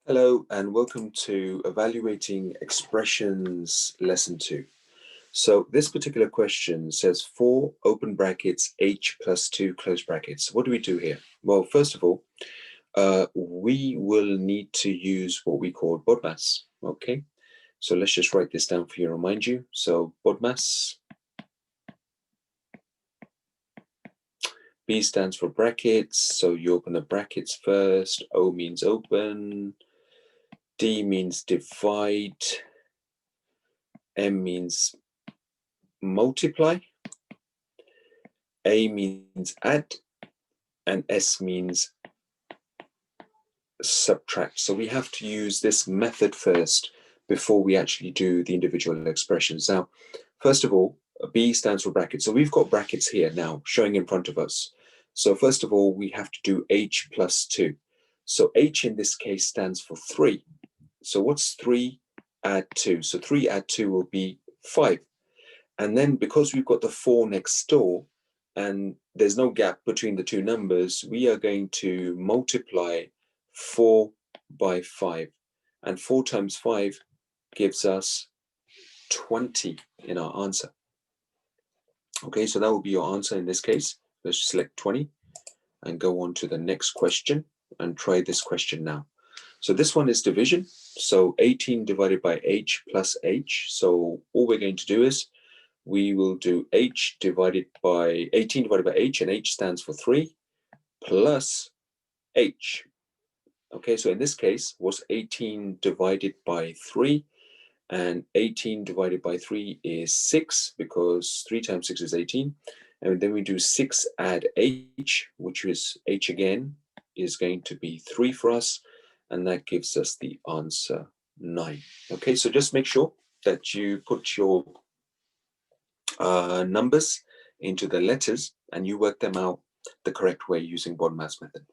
Hello and welcome to Evaluating Expressions Lesson 2. So this particular question says 4 open brackets h plus 2 close brackets. What do we do here? Well, first of all, we will need to use what we call BODMAS. Okay, so let's just write this down for you, remind you. So BODMAS, B stands for brackets, so you open the brackets first. O means open, D means divide, M means multiply, A means add, and S means subtract. So we have to use this method first before we actually do the individual expressions. Now, first of all, B stands for brackets. So we've got brackets here now showing in front of us. So first of all, we have to do h plus 2. So h in this case stands for 3. So what's 3 add 2? So 3 add 2 will be 5. And then because we've got the 4 next door and there's no gap between the two numbers, we are going to multiply 4 by 5. And 4 times 5 gives us 20 in our answer. Okay, so that will be your answer in this case. Let's select 20 and go on to the next question and try this question now. So this one is division. So 18 divided by h plus h. So all we're going to do is we will do h divided by 18 divided by h, and h stands for 3, plus h. Okay, so in this case was 18 divided by 3, and 18 divided by 3 is 6, because 3 times 6 is 18. And then we do 6 add h, which is h again, is going to be 3 for us, and that gives us the answer 9. Okay, so just make sure that you put your numbers into the letters and you work them out the correct way using BODMAS method.